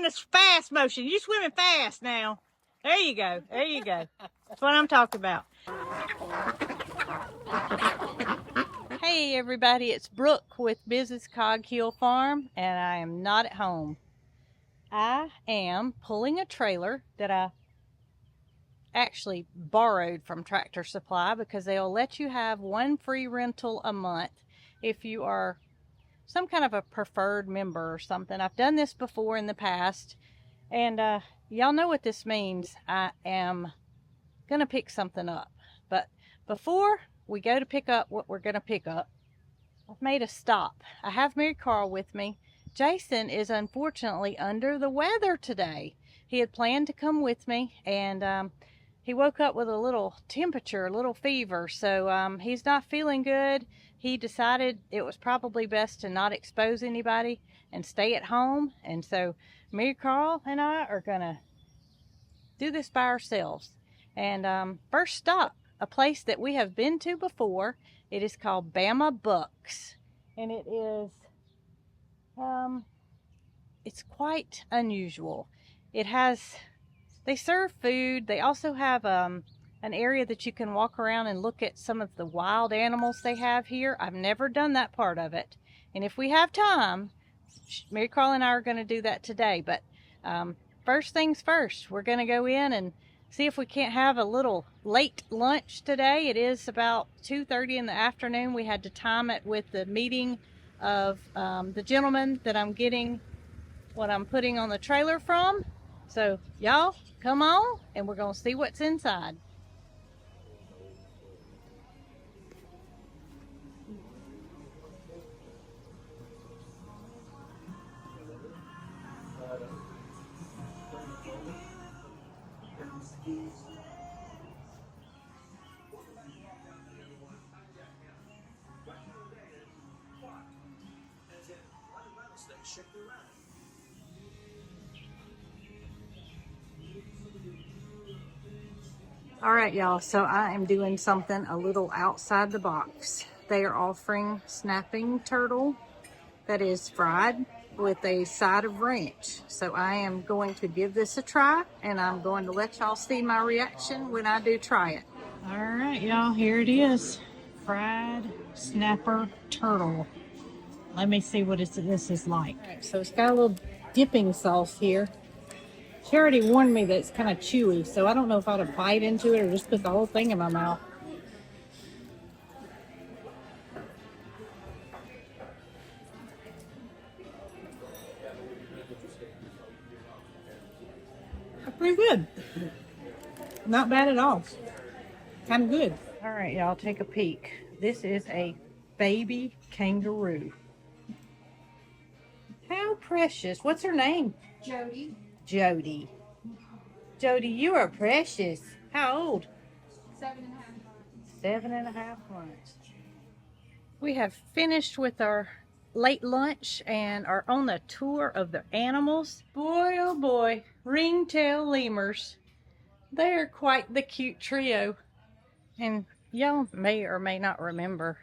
in a fast motion. You swimming fast now. There you go. There you go. That's what I'm talking about. Hey everybody, it's Brooke with Mrs. Cog Hill Farm, and I am not at home. I am pulling a trailer that I actually borrowed from Tractor Supply because they'll let you have one free rental a month if you are some kind of a preferred member or something. I've done this before in the past, and y'all know what this means. I am gonna pick something up, but before we go to pick up what we're gonna pick up, I've made a stop. I have Marycarl with me. Jason is unfortunately under the weather today. He had planned to come with me, and he woke up with a little temperature, a little fever, so he's not feeling good. He decided it was probably best to not expose anybody and stay at home, and so Marycarl and I are gonna do this by ourselves. And first stop, a place that we have been to before. It is called Bama Bucks, and it is it's quite unusual. They serve food. They also have an area that you can walk around and look at some of the wild animals they have here. I've never done that part of it, and if we have time, Marycarl and I are going to do that today. But first things first, we're going to go in and see if we can't have a little late lunch today. It is about 2:30 in the afternoon. We had to time it with the meeting of the gentleman that I'm getting what I'm putting on the trailer from. So y'all come on and we're going to see what's inside. All right, y'all, so I am doing something a little outside the box. They are offering snapping turtle that is fried with a side of ranch. So I am going to give this a try, and I'm going to let y'all see my reaction when I do try it. All right, y'all, here it is. Fried snapper turtle. Let me see what this is like. All right, so it's got a little dipping sauce here. She already warned me that it's kind of chewy, so I don't know if I ought to bite into it or just put the whole thing in my mouth. Pretty good. Not bad at all. Kind of good. All right, y'all, take a peek. This is a baby kangaroo. How precious. What's her name? Jody. Jody. Jody, you are precious. How old? 7.5 months. 7.5 months. We have finished with our late lunch and are on the tour of the animals. Boy, oh boy, ringtail lemurs. They are quite the cute trio. And y'all may or may not remember,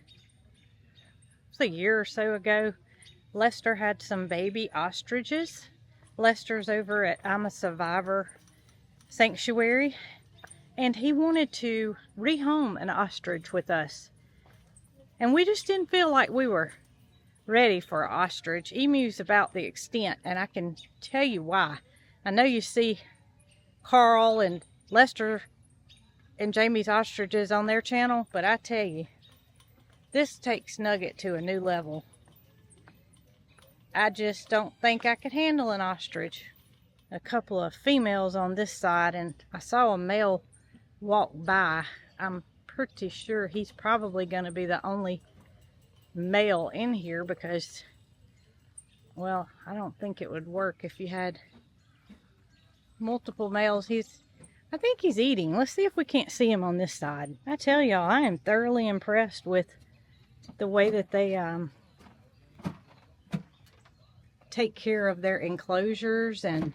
it was a year or so ago, Lester had some baby ostriches. Lester's over at I'm a Survivor Sanctuary, and he wanted to rehome an ostrich with us. And we just didn't feel like we were ready for an ostrich. Emu's about the extent, and I can tell you why. I know you see Carl and Lester and Jamie's ostriches on their channel, but I tell you, this takes Nugget to a new level. I just don't think I could handle an ostrich. A couple of females on this side, and I saw a male walk by. I'm pretty sure he's probably going to be the only male in here because, well, I don't think it would work if you had multiple males. I think he's eating. Let's see if we can't see him on this side. I tell y'all, I am thoroughly impressed with the way that they take care of their enclosures and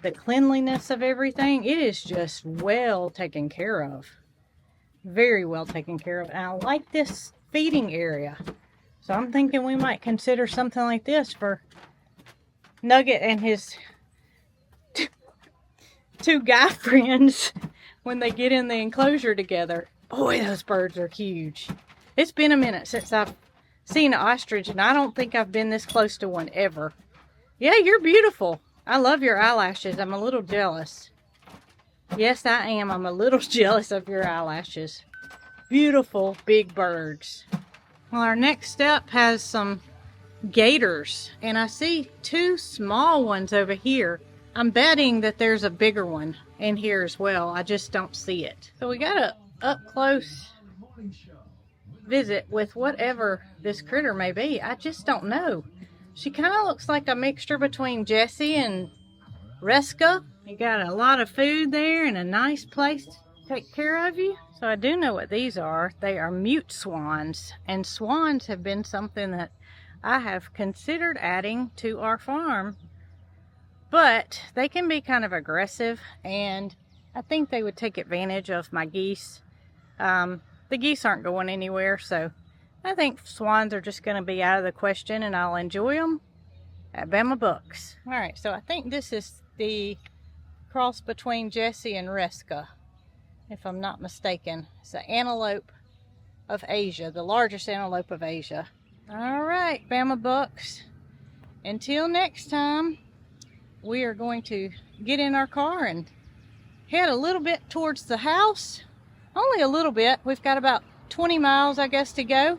the cleanliness of everything. It is just well taken care of. Very well taken care of. And I like this feeding area. So I'm thinking we might consider something like this for Nugget and his two guy friends when they get in the enclosure together. Boy, those birds are huge. It's been a minute since I've seen an ostrich, and I don't think I've been this close to one ever. Yeah, you're beautiful. I love your eyelashes. I'm a little jealous. Yes, I am. I'm a little jealous of your eyelashes. Beautiful big birds. Well, our next step has some gators, and I see two small ones over here. I'm betting that there's a bigger one in here as well. I just don't see it. So we got a up close visit with whatever this critter may be. I just don't know. She kind of looks like a mixture between Jessie and Reska. You got a lot of food there and a nice place to take care of you. So I do know what these are. They are mute swans, and swans have been something that I have considered adding to our farm, but they can be kind of aggressive, and I think they would take advantage of my geese. The geese aren't going anywhere, so I think swans are just going to be out of the question, and I'll enjoy them at Bama Bucks. All right, so I think this is the cross between Jessie and Reska, if I'm not mistaken. It's an antelope of Asia, the largest antelope of Asia. All right, Bama Bucks, until next time, we are going to get in our car and head a little bit towards the house. Only a little bit. We've got about 20 miles, I guess, to go,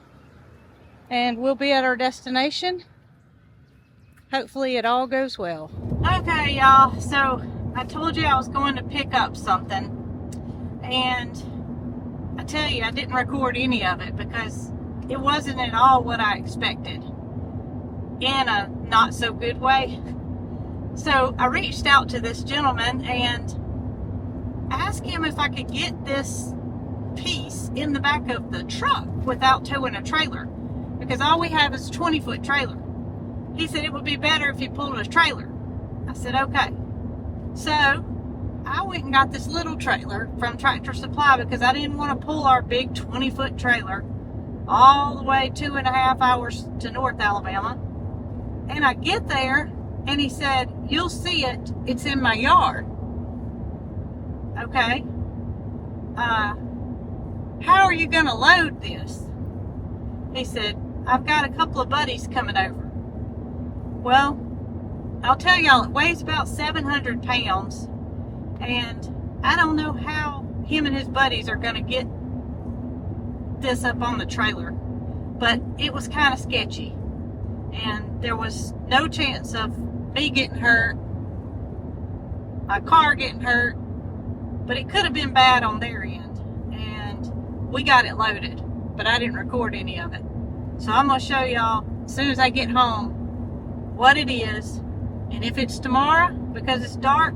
and we'll be at our destination. Hopefully it all goes well. Okay, y'all, so I told you I was going to pick up something, and I tell you, I didn't record any of it because it wasn't at all what I expected, in a not so good way. So I reached out to this gentleman and asked him if I could get this piece in the back of the truck without towing a trailer, because all we have is a 20-foot trailer. He said it would be better if he pulled a trailer. I said okay. So I went and got this little trailer from Tractor Supply because I didn't want to pull our big 20-foot trailer all the way 2.5 hours to North Alabama. And I get there and he said, "You'll see it, it's in my yard." Okay. How are you gonna load this? He said, "I've got a couple of buddies coming over." Well, I'll tell y'all, it weighs about 700 pounds, and I don't know how him and his buddies are gonna get this up on the trailer, but it was kind of sketchy, and there was no chance of me getting hurt, my car getting hurt, but it could have been bad on their end, and we got it loaded, but I didn't record any of it. So I'm going to show y'all as soon as I get home what it is, and if it's tomorrow, because it's dark,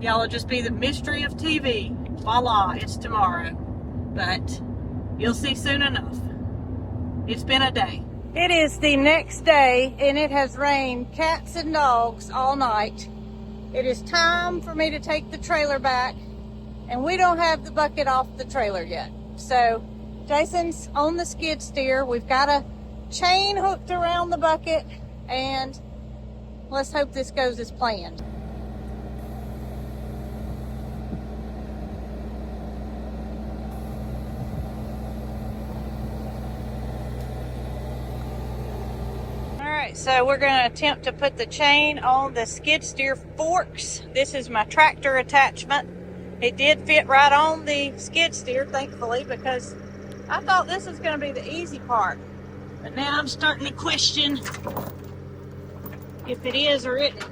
y'all will just be the mystery of TV. Voila, it's tomorrow, but you'll see soon enough. It's been a day. It is the next day, and it has rained cats and dogs all night. It is time for me to take the trailer back, and we don't have the bucket off the trailer yet. So Jason's on the skid steer. We've got a chain hooked around the bucket, and let's hope this goes as planned. Alright, so we're going to attempt to put the chain on the skid steer forks. This is my tractor attachment. It did fit right on the skid steer, thankfully, because I thought this was going to be the easy part. But now I'm starting to question if it is or isn't.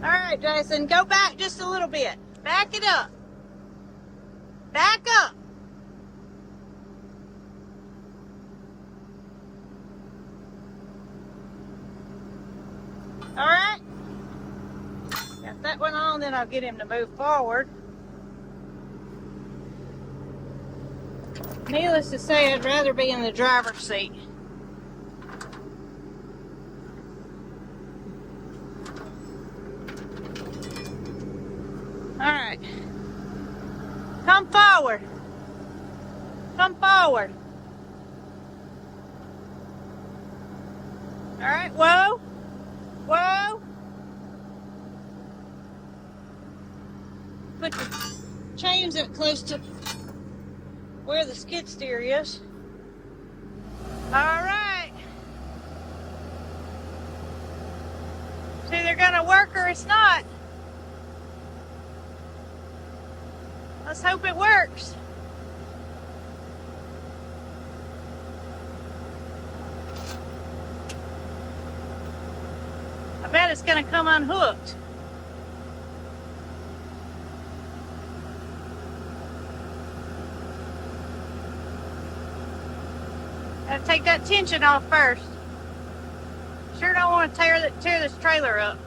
Alright, Jason, go back just a little bit. Back it up. Back up. Alright. Got that one on, then I'll get him to move forward. Needless to say, I'd rather be in the driver's seat. Alright. Come forward. Come forward. All right, whoa, whoa. Put the chains up close to where the skid steer is. All right. It's either gonna work or it's not. Let's hope it works. I bet it's gonna come unhooked. Gotta take that tension off first. Sure don't want to tear this trailer up.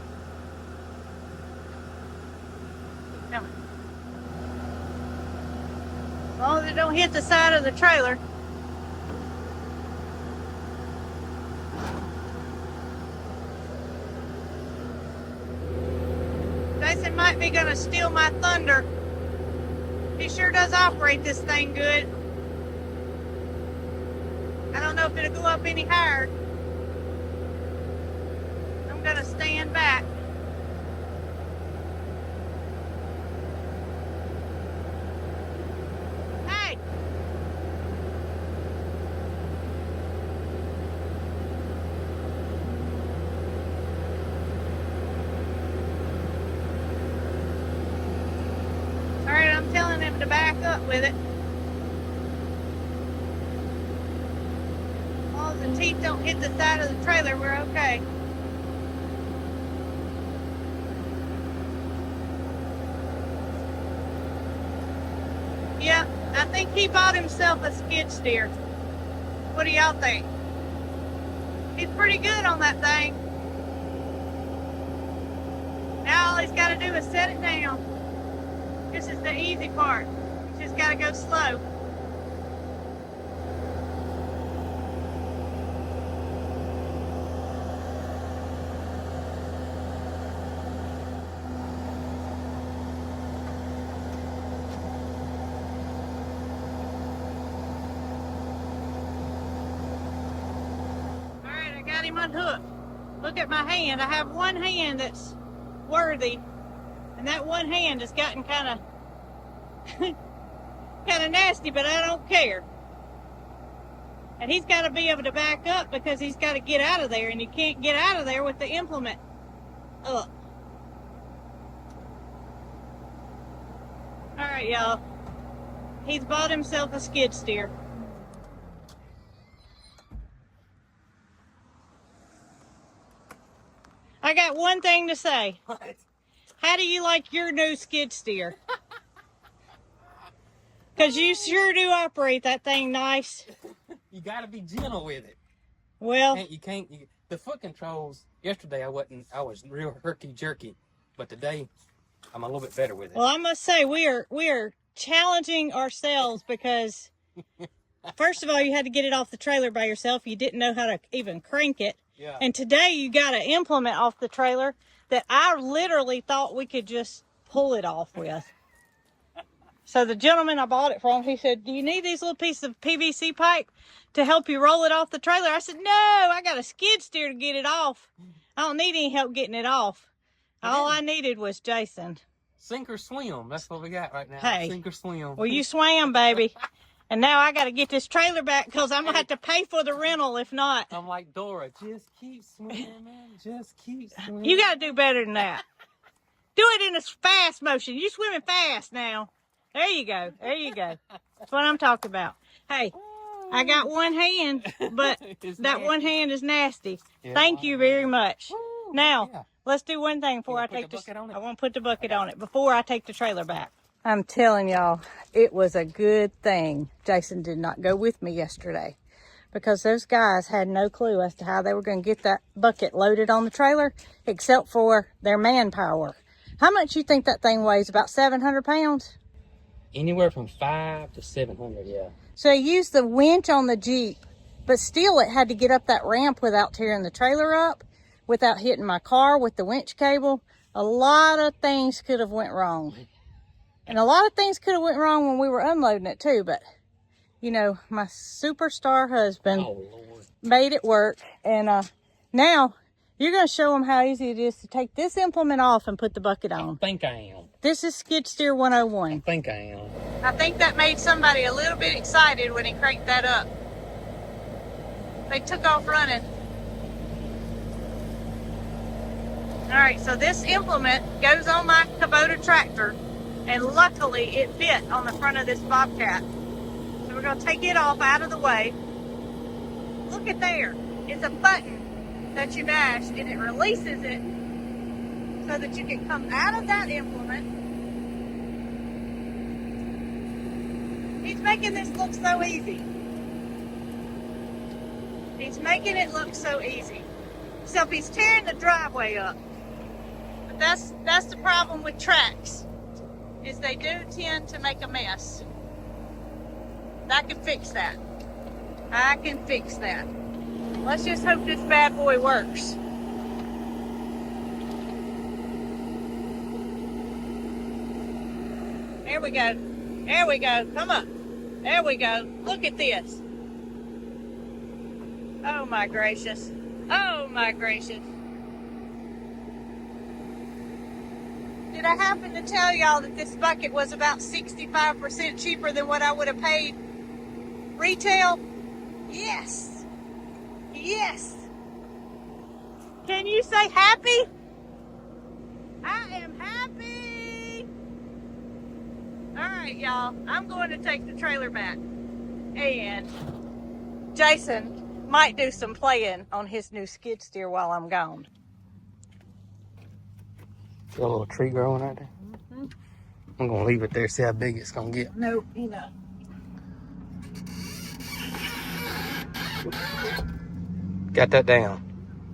Come on. As long as it don't hit the side of the trailer. Jason might be gonna steal my thunder. He sure does operate this thing good. I don't know if it'll go up any higher. I'm gonna stand back. Hey! Alright, I'm telling him to back up with it. As long as the teeth don't hit the side of the trailer, we're okay. Yeah, I think he bought himself a skid steer. What do y'all think? He's pretty good on that thing. Now all he's got to do is set it down. This is the easy part. He's just got to go slow. Got him unhooked. Look at my hand. I have one hand that's worthy, and that one hand has gotten kind of nasty, but I don't care. And he's got to be able to back up because he's got to get out of there, and you can't get out of there with the implement up. All right, y'all. He's bought himself a skid steer. I got one thing to say. What? How do you like your new skid steer? Because you sure do operate that thing nice. You gotta be gentle with it. Well, the foot controls, yesterday I was real herky-jerky, but today I'm a little bit better with it. well, I must say we are challenging ourselves because first of all, you had to get it off the trailer by yourself. You didn't know how to even crank it. Yeah. And today you got an implement off the trailer that I literally thought we could just pull it off with. So the gentleman I bought it from, he said, do you need these little pieces of PVC pipe to help you roll it off the trailer? I said, no, I got a skid steer to get it off. I don't need any help getting it off. All I needed was Jason. Sink or swim. That's what we got right now. Hey. Sink or swim. Well, you swam, baby. And now I got to get this trailer back because I'm going to have to pay for the rental if not. I'm like Dora. Just keep swimming. Just keep swimming. You got to do better than that. Do it in a fast motion. You're swimming fast now. There you go. There you go. That's what I'm talking about. Hey, I got one hand, but that one hand is nasty. Yeah. Thank you very much. Now, let's do one thing before I take this. I want to put the bucket on it before I take the trailer back. I'm telling y'all, it was a good thing Jason did not go with me yesterday because those guys had no clue as to how they were going to get that bucket loaded on the trailer except for their manpower. How much you think that thing weighs? About 700 pounds? Anywhere from 500 to 700, yeah. So they used the winch on the Jeep, but still it had to get up that ramp without tearing the trailer up, without hitting my car with the winch cable. A lot of things could have went wrong. And a lot of things could have went wrong when we were unloading it too, but you know, my superstar husband made it work. And Now, you're going to show them how easy it is to take this implement off and put the bucket on. I think I am. This is Skid Steer 101. I think I am. I think that made somebody a little bit excited when he cranked that up. They took off running. All right, so this implement goes on my Kubota tractor, and luckily it fit on the front of this Bobcat. So we're going to take it off out of the way. Look at there. It's a button that you mash, and it releases it so that you can come out of that implement. He's making this look so easy. He's making it look so easy. Except he's tearing the driveway up. But that's the problem with tracks, is they do tend to make a mess. I can fix that. I can fix that. Let's just hope this bad boy works. There we go. There we go. Come on. There we go. Look at this. Oh my gracious. Oh my gracious. Did I happen to tell y'all that this bucket was about 65% cheaper than what I would have paid retail? Yes. Yes. Can you say happy? I am happy. All right, y'all. I'm going to take the trailer back. And Jason might do some playing on his new skid steer while I'm gone. Got a little tree growing right there. Mm-hmm. I'm gonna leave it there, see how big it's gonna get. No, you know. Got that down.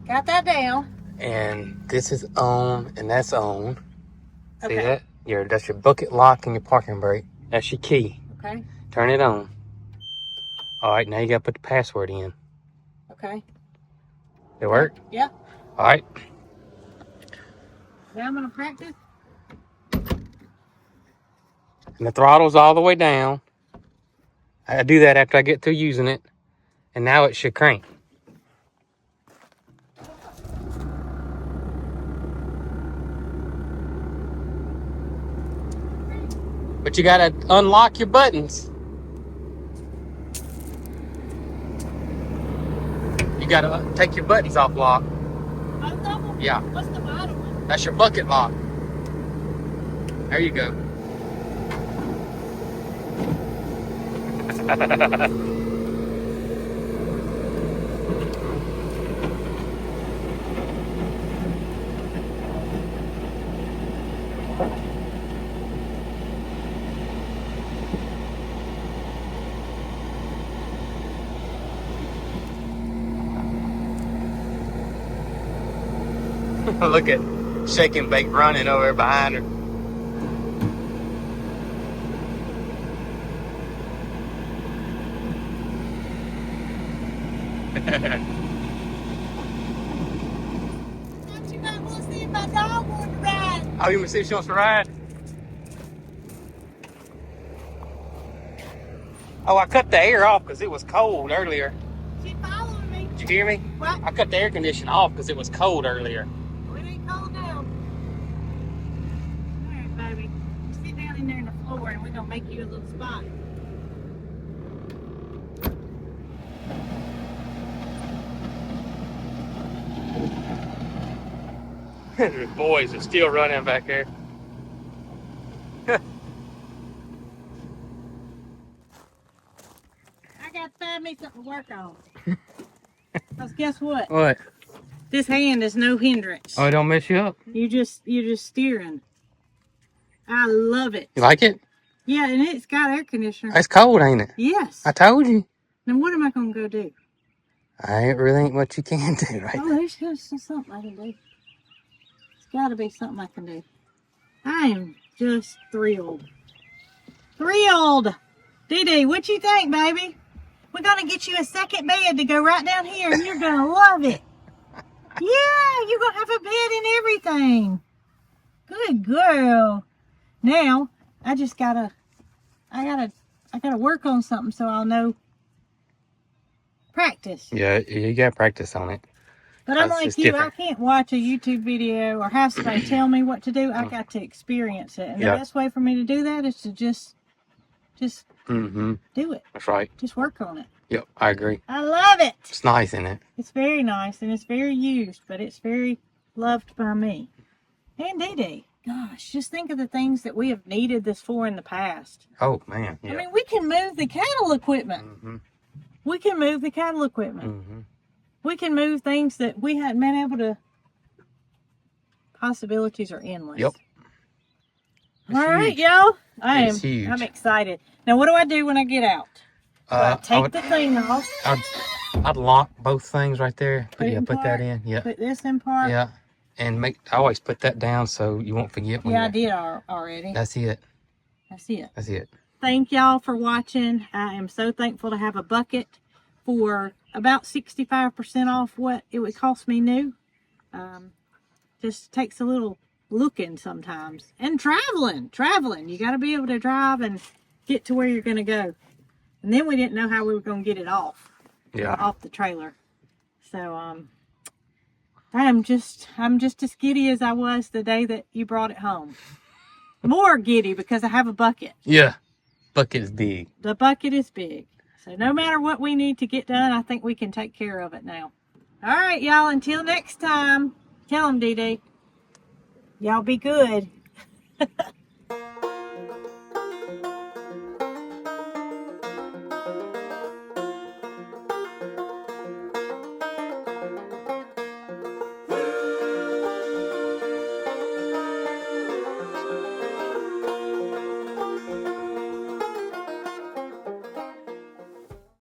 Got that down. And this is on, and that's on. See Okay. that? That's your bucket lock and your parking brake. That's your key. Okay. Turn it on. All right, now you gotta put the password in. Okay. It work? Yeah. All right. Now I'm gonna practice. And the throttle's all the way down. I do that after I get through using it. And now it should crank. But you gotta unlock your buttons. You gotta take your buttons off lock. Both of them? Yeah, What's the bottom one? that's your bucket lock. There you go. Look at Shake and Bake running over behind her. Don't you not want to see if my dog wants to ride? Oh, you want to see if she wants to ride? Oh, I cut the air off because it was cold earlier. She's following me. Did you hear me? What? I cut the air conditioner off because it was cold earlier. Well, it ain't cold now. All right, baby. You sit down in there in the floor and we're going to make you a little spot. The boys are still running back there. I got to find me something to work on. Because guess what? What? This hand is no hindrance. Oh, it don't mess you up? You're just steering. I love it. You like it? Yeah, and it's got air conditioner. It's cold, ain't it? Yes. I told you. Then what am I going to go do? Really ain't what you can do, right? Oh, there's just something I can do. It's got to be something I can do. I am just thrilled. Thrilled! Dee, what you think, baby? We're going to get you a second bed to go right down here, and you're going to love it. Yeah, you're going to have a bed and everything. Good girl. Now, I gotta work on something so I'll know. Practice. Yeah, you got practice on it. But I'm That's like just you, different. I can't watch a YouTube video or have somebody tell me what to do. I got to experience it. And the Yeah. best way for me to do that is to just Mm-hmm. do it. That's right. Just work on it. Yep, I agree. I love it. It's nice, isn't it? It's very nice and it's very used, but it's very loved by me. And Dee Dee. Gosh, just think of the things that we have needed this for in the past. Oh, man. Yeah. I mean, we can move the cattle equipment. Mm-hmm. We can move the cattle equipment. Mm-hmm. We can move things that we hadn't been able to. Possibilities are endless. Yep. All right, y'all. It's huge. I'm excited. Now, what do I do when I get out? Do I take the thing off? I'd lock both things right there. Put it in Put that park, in. Yeah. Put this in park. Yeah. And I always put that down so you won't forget when Yeah, I did already. That's it. That's it. That's it. Thank y'all for watching. I am so thankful to have a bucket for about 65% off what it would cost me new. Just takes a little looking sometimes. And traveling. You got to be able to drive and get to where you're going to go. And then we didn't know how we were going to get it off. Yeah. Off the trailer. So, I'm just as giddy as I was the day that you brought it home. More giddy because I have a bucket. Yeah. Bucket is big. The bucket is big. So no matter what we need to get done, I think we can take care of it now. All right, y'all. Until next time. Tell them, Dee Dee. Y'all be good.